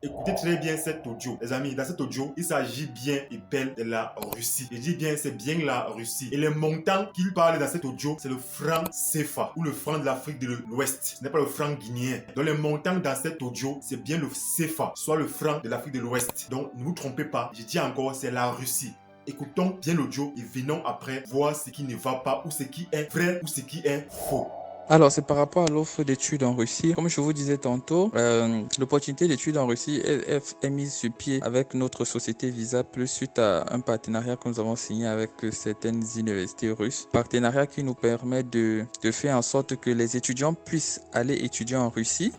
Écoutez très bien cet audio. Les amis, dans cet audio, il s'agit bien et belle de la Russie. Je dis bien, c'est bien la Russie. Et les montants qu'il parle dans cet audio, c'est le franc CFA ou le franc de l'Afrique de l'Ouest. Ce n'est pas le franc guinéen. Donc les montants dans cet audio, c'est bien le CFA, soit le franc de l'Afrique de l'Ouest. Donc ne vous trompez pas, je dis encore, c'est la Russie. Écoutons bien l'audio et venons après voir ce qui ne va pas ou ce qui est vrai ou ce qui est faux. Alors, c'est par rapport à l'offre d'études en Russie. Comme je vous disais tantôt, l'opportunité d'études en Russie est mise sur pied avec notre société Visa Plus suite à un partenariat que nous avons signé avec certaines universités russes. Partenariat qui nous permet de faire en sorte que les étudiants puissent aller étudier en Russie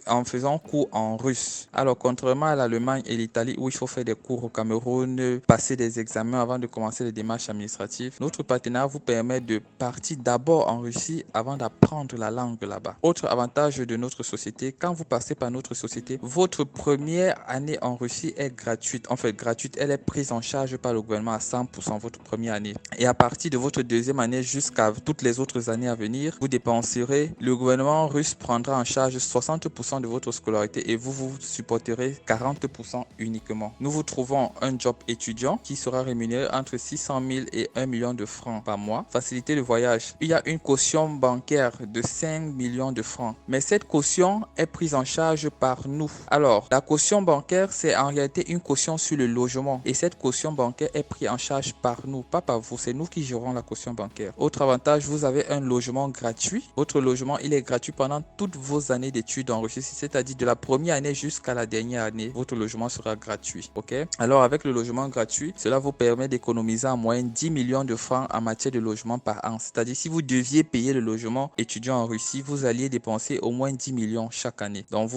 en faisant cours en russe. Alors, contrairement à l'Allemagne et l'Italie où il faut faire des cours au Cameroun, passer des examens avant de commencer les démarches administratives, notre partenariat vous permet de partir d'abord en Russie avant d'apprendre la langue là-bas. Autre avantage de notre société, quand vous passez par notre société, votre première année en Russie est gratuite. En fait, gratuite, elle est prise en charge par le gouvernement à 100% votre première année. Et à partir de votre deuxième année jusqu'à toutes les autres années à venir, vous dépenserez, le gouvernement russe prendra en charge 60% de votre scolarité et vous supporterez 40% uniquement. Nous vous trouvons un job étudiant qui sera rémunéré entre 600 000 et 1 million de francs par mois. Facilité de voyage. Il y a une caution bancaire de 5 millions de francs. Mais cette caution est prise en charge par nous. Alors, la caution bancaire, c'est en réalité une caution sur le logement. Et cette caution bancaire est prise en charge par nous, pas par vous. C'est nous qui gérons la caution bancaire. Autre avantage, vous avez un logement gratuit. Votre logement, il est gratuit pendant toutes vos années d'études en Russie. C'est-à-dire de la première année jusqu'à la dernière année, votre logement sera gratuit. Ok? Alors, avec le logement gratuit, cela vous permet d'économiser en moyenne 10 millions de francs en matière de logement par an. C'est-à-dire, si vous deviez payer le logement étudiant en Russie, vous alliez dépenser au moins 10 millions chaque année. Donc,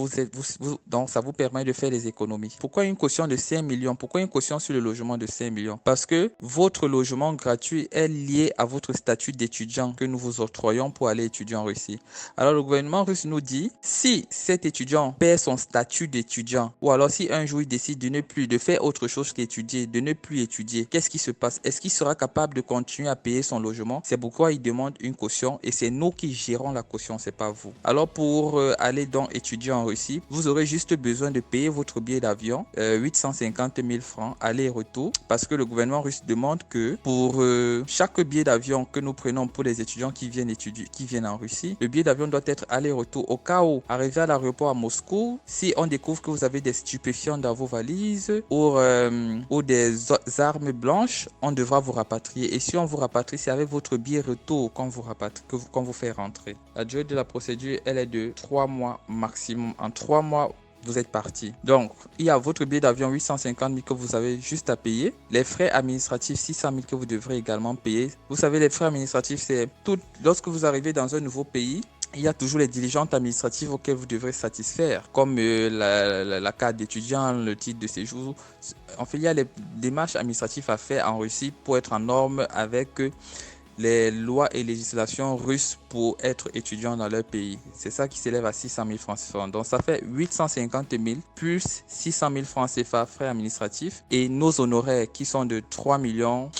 donc ça vous permet de faire des économies. Pourquoi une caution de 5 millions? Pourquoi une caution sur le logement de 5 millions? Parce que votre logement gratuit est lié à votre statut d'étudiant que nous vous octroyons pour aller étudier en Russie. Alors, le gouvernement russe nous dit, si cet étudiant perd son statut d'étudiant, ou alors si un jour il décide de faire autre chose qu'étudier, de ne plus étudier, qu'est-ce qui se passe? Est-ce qu'il sera capable de continuer à payer son logement? C'est pourquoi il demande une caution et c'est nous qui gérons la caution, c'est pas vous. Alors pour aller donc étudier en Russie, vous aurez juste besoin de payer votre billet d'avion, 850 000 francs aller-retour, parce que le gouvernement russe demande que pour chaque billet d'avion que nous prenons pour les étudiants qui viennent en Russie, le billet d'avion doit être aller-retour. Au cas où, arrivé à l'aéroport à Moscou, si on découvre que vous avez des stupéfiants dans vos valises ou des armes blanches, on devra vous rapatrier. Et si on vous rapatrie, c'est avec votre billet retour qu'on vous fait rentrer. La durée de la procédure, elle est de 3 mois maximum. En 3 mois, vous êtes parti. Donc, il y a votre billet d'avion 850 000 que vous avez juste à payer. Les frais administratifs 600 000 que vous devrez également payer. Vous savez, les frais administratifs, c'est tout. Lorsque vous arrivez dans un nouveau pays, il y a toujours les diligences administratives auxquelles vous devrez satisfaire, comme la carte d'étudiant, le titre de séjour. En fait, il y a les démarches administratives à faire en Russie pour être en norme avec les lois et législations russes pour être étudiant dans leur pays. C'est ça qui s'élève à 600 000 francs CFA. Donc ça fait 850 000 plus 600 000 francs CFA frais administratifs et nos honoraires qui sont de 3 millions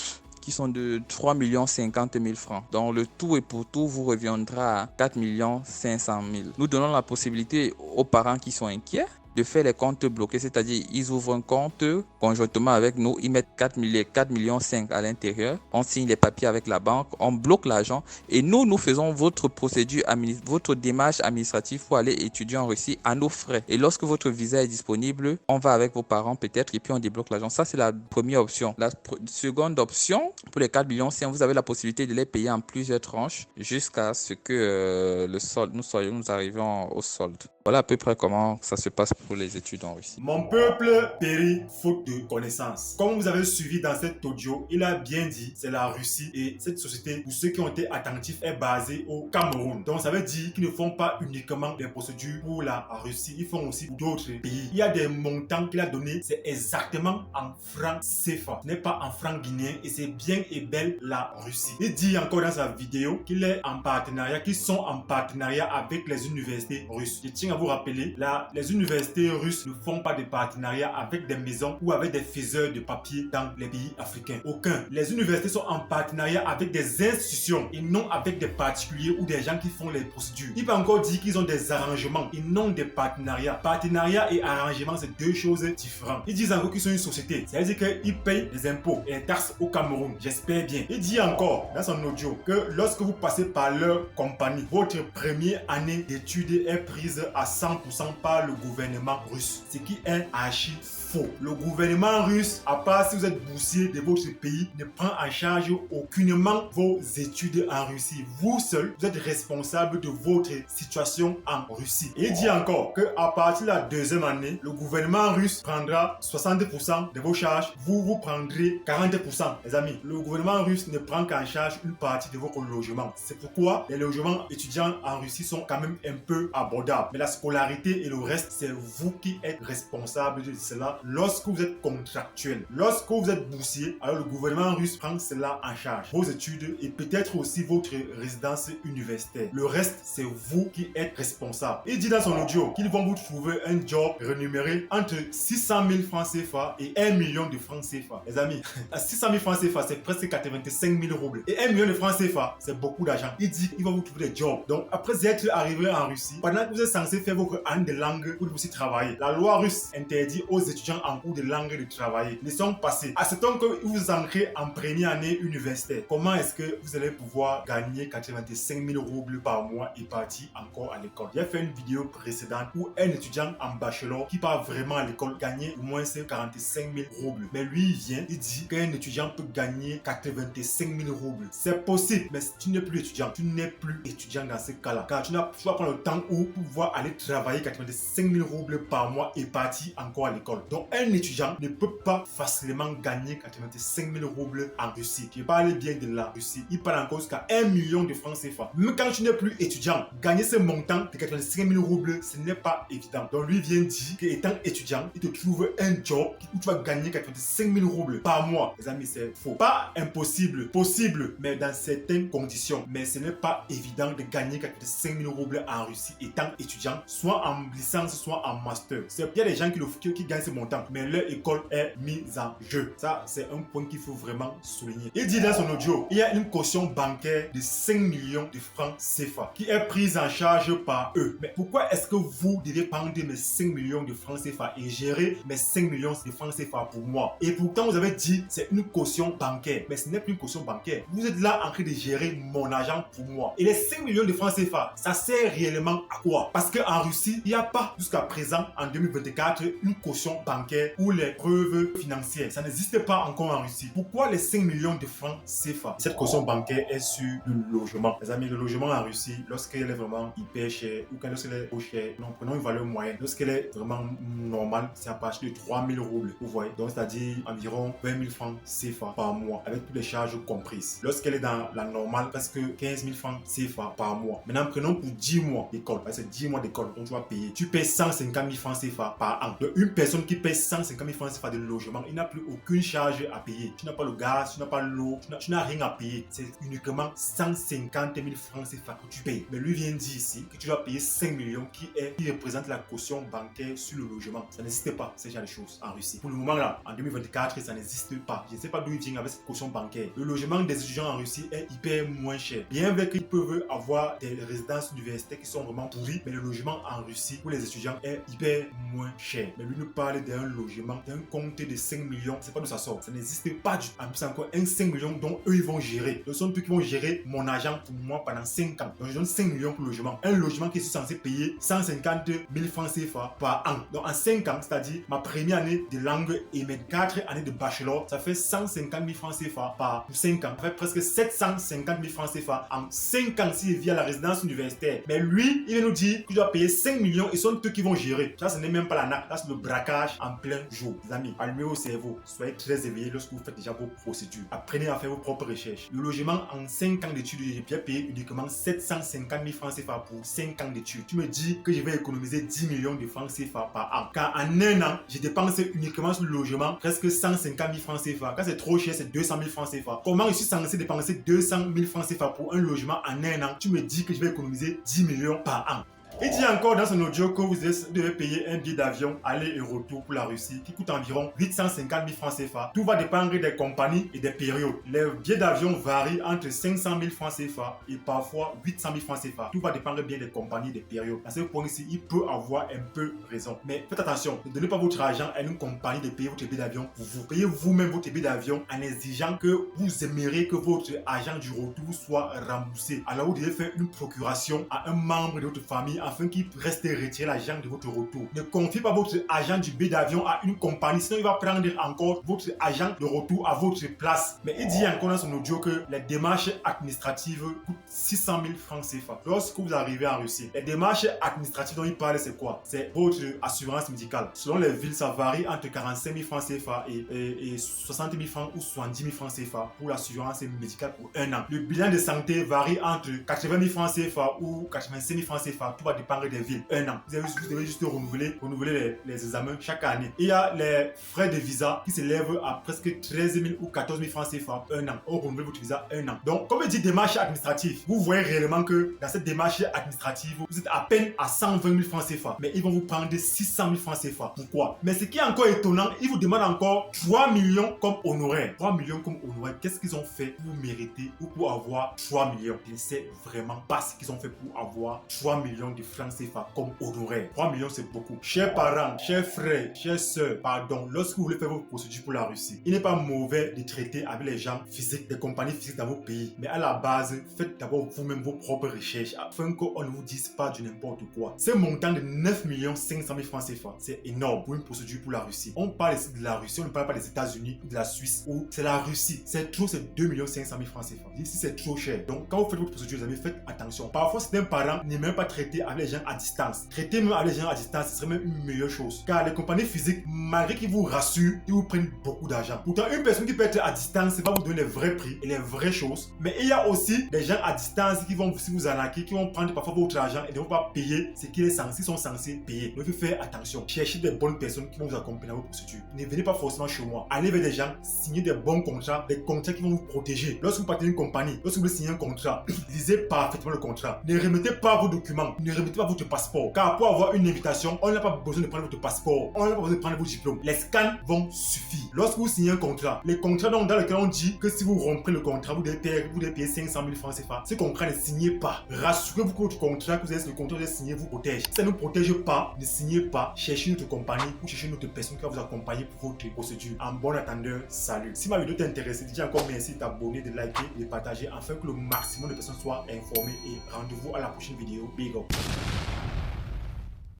50 000 francs. Donc le tout et pour tout vous reviendra à 4 500 000. Nous donnons la possibilité aux parents qui sont inquiets de faire les comptes bloqués, c'est-à-dire ils ouvrent un compte conjointement avec nous, ils mettent 4 millions 5 à l'intérieur, on signe les papiers avec la banque, on bloque l'argent et nous faisons votre procédure, votre démarche administrative pour aller étudier en Russie à nos frais. Et lorsque votre visa est disponible, on va avec vos parents peut-être et puis on débloque l'argent. Ça, c'est la première option. La seconde option, pour les 4 millions 5, vous avez la possibilité de les payer en plusieurs tranches jusqu'à ce que nous arrivions au solde. Voilà à peu près comment ça se passe pour les études en Russie. Mon peuple périt faute de connaissances. Comme vous avez suivi dans cet audio, il a bien dit, c'est la Russie et cette société, pour ceux qui ont été attentifs, est basée au Cameroun. Donc ça veut dire qu'ils ne font pas uniquement des procédures pour la Russie, ils font aussi pour d'autres pays. Il y a des montants qu'il a donnés, c'est exactement en francs CFA. Ce n'est pas en francs guinéens et c'est bien et belle la Russie. Il dit encore dans sa vidéo qu'il est en partenariat, qu'ils sont en partenariat avec les universités russes. Je tiens tiens à vous rappeler, là, les universités russes ne font pas de partenariat avec des maisons ou avec des faiseurs de papier dans les pays africains. Aucun. Les universités sont en partenariat avec des institutions et non avec des particuliers ou des gens qui font les procédures. Il peut encore dire qu'ils ont des arrangements et non des partenariats. Partenariat et arrangement, c'est deux choses différentes. Ils disent encore qu'ils sont une société. C'est-à-dire qu'ils payent les impôts et les taxes au Cameroun. J'espère bien. Il dit encore dans son audio que lorsque vous passez par leur compagnie, votre première année d'études est prise à 100% par le gouvernement russe. Ce qui est archi faux. Le gouvernement russe, à part si vous êtes boursier de votre pays, ne prend en charge aucunement vos études en Russie. Vous seul, vous êtes responsable de votre situation en Russie. Et il dit encore qu'à partir de la deuxième année, le gouvernement russe prendra 60% de vos charges. Vous prendrez 40%. Les amis, le gouvernement russe ne prend qu'en charge une partie de votre logement. C'est pourquoi les logements étudiants en Russie sont quand même un peu abordables. Mais la scolarité et le reste, c'est vous qui êtes responsable de cela lorsque vous êtes contractuel. Lorsque vous êtes boursier, alors le gouvernement russe prend cela en charge. Vos études et peut-être aussi votre résidence universitaire. Le reste, c'est vous qui êtes responsable. Il dit dans son audio qu'ils vont vous trouver un job rémunéré entre 600 000 francs CFA et 1 million de francs CFA. Les amis, 600 000 francs CFA, c'est presque 85 000 roubles. Et 1 million de francs CFA, c'est beaucoup d'argent. Il dit qu'ils vont vous trouver des jobs. Donc, après être arrivé en Russie, pendant que vous êtes censé faire votre année de langue pour aussi travailler, la loi russe interdit aux étudiants en cours de langue de travailler. Ils sont passés. Acceptons que vous entrez en première année universitaire. Comment est-ce que vous allez pouvoir gagner 85 000 roubles par mois et partir encore à l'école? J'ai fait une vidéo précédente où un étudiant en bachelor qui part vraiment à l'école gagnait au moins 45 000 roubles. Mais lui, il vient, il dit qu'un étudiant peut gagner 85 000 roubles. C'est possible, mais si tu n'es plus étudiant, tu n'es plus étudiant dans ce cas-là. Car tu vas prendre le temps où pouvoir aller travailler 85 000 roubles par mois et partir encore à l'école. Donc, un étudiant ne peut pas facilement gagner 85 000 roubles en Russie. Je parle bien de la Russie. Il parle encore jusqu'à 1 million de francs CFA. Même quand tu n'es plus étudiant, gagner ce montant de 85 000 roubles, ce n'est pas évident. Donc, lui vient dire qu'étant étudiant, il te trouve un job où tu vas gagner 85 000 roubles par mois. Les amis, c'est faux. Pas impossible, possible, mais dans certaines conditions. Mais ce n'est pas évident de gagner 85 000 roubles en Russie étant étudiant, soit en licence, soit en master. Il y a des gens qui gagnent ce montant, mais leur école est mise en jeu. Ça, c'est un point qu'il faut vraiment souligner. Il dit dans son audio, il y a une caution bancaire de 5 millions de francs CFA qui est prise en charge par eux. Mais pourquoi est-ce que vous devez prendre mes 5 millions de francs CFA et gérer mes 5 millions de francs CFA pour moi? Et pourtant, vous avez dit c'est une caution bancaire. Mais ce n'est plus une caution bancaire. Vous êtes là en train de gérer mon argent pour moi. Et les 5 millions de francs CFA, ça sert réellement à quoi? Parce qu'en Russie, il n'y a pas jusqu'à présent, en 2024, une caution bancaire ou les preuves financières. Ça n'existe pas encore en Russie. Pourquoi les 5 millions de francs CFA? Cette caution bancaire est sur le logement. Les amis, le logement en Russie, lorsqu'elle est vraiment hyper cher ou quand lorsqu'elle est trop chère, non, prenons une valeur moyenne. Lorsqu'elle est vraiment normale, c'est à partir de 3 000 roubles. Vous voyez? Donc, c'est-à-dire environ 20 000 francs CFA par mois, avec toutes les charges comprises. Lorsqu'elle est dans la normale, presque 15 000 francs CFA par mois. Maintenant, prenons pour 10 mois d'école. C'est 10 mois d'école dont tu vas payer. Tu payes 150 000 francs CFA par an. Donc, une personne qui paye 150 000 francs CFA de logement, il n'a plus aucune charge à payer. Tu n'as pas le gaz, tu n'as pas l'eau, tu n'as rien à payer. C'est uniquement 150 000 francs CFA que tu payes. Mais lui vient dire ici que tu dois payer 5 millions qui représente la caution bancaire sur le logement. Ça n'existe pas, ce genre de choses en Russie. Pour le moment là, en 2024, ça n'existe pas. Je ne sais pas d'où il vient avec cette caution bancaire. Le logement des étudiants en Russie est hyper moins cher. Bien vrai qu'ils peuvent avoir des résidences universitaires qui sont vraiment pourries, mais le logement en Russie pour les étudiants est hyper moins cher. Mais lui nous parle d'un logement, d'un compte de 5 millions. C'est pas d'où ça sort. Ça n'existe pas du tout. En plus, c'est encore un 5 millions dont eux ils vont gérer. Ce sont eux qui vont gérer mon argent pour moi pendant 5 ans. Donc je donne 5 millions pour le logement. Un logement qui est censé payer 150 000 francs CFA par an. Donc en 5 ans, c'est-à-dire ma première année de langue et mes 4 années de bachelor, ça fait 150 000 francs CFA par 5 ans. Ça fait presque 750 000 francs CFA en 5 ans s'il vit à la résidence universitaire. Mais lui, il va nous dire qu'il doit payer 5 millions et ce sont eux qui vont gérer. Ça, ce n'est même pas la nappe. Là, c'est le braquage en plein jour. Les amis, allumez vos cerveaux. Soyez très éveillés lorsque vous faites déjà vos procédures. Apprenez à faire vos propres recherches. Le logement en 5 ans d'études, j'ai payé uniquement 750 000 francs CFA pour 5 ans d'études. Tu me dis que je vais économiser 10 millions de francs CFA par an. Car en un an, j'ai dépensé uniquement sur le logement presque 150 000 francs CFA. Quand c'est trop cher, c'est 200 000 francs CFA. Comment je suis censé dépenser 200 000 francs CFA pour un logement en un an? Tu me dis que je vais économiser 10 millions par an. Il dit encore dans son audio que vous devez payer un billet d'avion aller et retour pour la Russie qui coûte environ 850 000 francs CFA. Tout va dépendre des compagnies et des périodes. Les billets d'avion varient entre 500 000 francs CFA et parfois 800 000 francs CFA. Tout va dépendre bien des compagnies et des périodes. À ce point ici, il peut avoir un peu raison. Mais faites attention, ne donnez pas votre argent à une compagnie de payer votre billet d'avion pour vous. Payez vous-même votre billet d'avion en exigeant que vous aimeriez que votre argent du retour soit remboursé. Alors vous devez faire une procuration à un membre de votre famille afin qu'il reste retirer l'argent de votre retour. Ne confiez pas votre argent du billet d'avion à une compagnie, sinon il va prendre encore votre argent de retour à votre place. Mais il dit encore dans son audio que les démarches administratives coûtent 600 000 francs CFA. Lorsque vous arrivez en Russie, les démarches administratives dont il parle, c'est quoi? C'est votre assurance médicale. Selon les villes, ça varie entre 45 000 francs CFA et 60 000 francs ou 70 000 francs CFA pour l'assurance médicale pour un an. Le bilan de santé varie entre 80 000 francs CFA ou 85 000 francs CFA. Tout va dépendre des villes. Un an. Vous devez juste renouveler les examens chaque année. Il y a les frais de visa qui s'élèvent à presque 13 000 ou 14 000 francs CFA un an. On renouvelle votre visa un an. Donc, comme il dit démarche administrative, vous voyez réellement que dans cette démarche administrative, vous êtes à peine à 120 000 francs CFA. Mais ils vont vous prendre 600 000 francs CFA. Pourquoi? Mais ce qui est encore étonnant, ils vous demandent encore 3 millions comme honoraires. 3 millions comme honoraires. Qu'est-ce qu'ils ont fait pour mériter ou pour avoir 3 millions? Je ne sais vraiment pas ce qu'ils ont fait pour avoir 3 millions de francs CFA comme honoraires. 3 millions, c'est beaucoup. Chers parents, chers frères, chers sœurs, pardon, lorsque vous voulez faire votre procédure pour la Russie, il n'est pas mauvais de traiter avec les gens physiques, des compagnies physiques dans vos pays. Mais à la base, faites d'abord vous-même vos propres recherches afin qu'on ne vous dise pas du n'importe quoi. Ce montant de 9 500 000 francs CFA, c'est énorme pour une procédure pour la Russie. On parle ici de la Russie, on ne parle pas des États-Unis ou de la Suisse ou c'est la Russie. C'est trop, c'est 2 500 000 francs CFA. Ici, c'est trop cher. Donc, quand vous faites votre procédure, les amis, faites attention. Parfois, certains parents n'aiment même pas traiter avec les gens à distance. Traiter même avec les gens à distance, ce serait même une meilleure chose. Car les compagnies physiques, malgré qu'ils vous rassurent, ils vous prennent beaucoup d'argent. Pourtant, une personne qui peut être à distance, c'est pas vous donner les vrais prix et les vraies choses. Mais il y a aussi des gens à distance qui vont vous arnaquer, qui vont prendre parfois votre argent et ne vont pas payer ce qu'ils sont censés payer. Donc, il faut faire attention. Cherchez des bonnes personnes qui vont vous accompagner dans votre procédure. Ne venez pas forcément chez moi. Allez vers des gens, signez des bons contrats, des contrats qui vont vous protéger. Lorsque vous partez d'une compagnie, lorsque vous voulez signer un contrat, lisez parfaitement le contrat. Ne remettez pas vos documents, ne remettez pas votre passeport. Car pour avoir une invitation, on n'a pas besoin de prendre votre passeport, on n'a pas besoin de prendre vos diplômes. Les scans vont suffire. Lorsque vous signez un contrat, les contrats dans lesquels on dit que si vous rompez le contrat, vous devez payer 500 000 francs CFA. Ce contrat ne signez pas. Rassurez-vous que votre contrat, que vous avez le contrat, vous avez signé, vous protège. Si ça ne vous protège pas, ne signez pas. Cherchez une autre compagnie ou cherchez une autre personne qui va vous accompagner pour votre procédure. En bon attendeur, salut. Si ma vidéo t'intéresse, dis encore merci de t'abonner, de liker, de partager afin que le maximum de personnes soient informées et rendez-vous à la prochaine vidéo. Big up.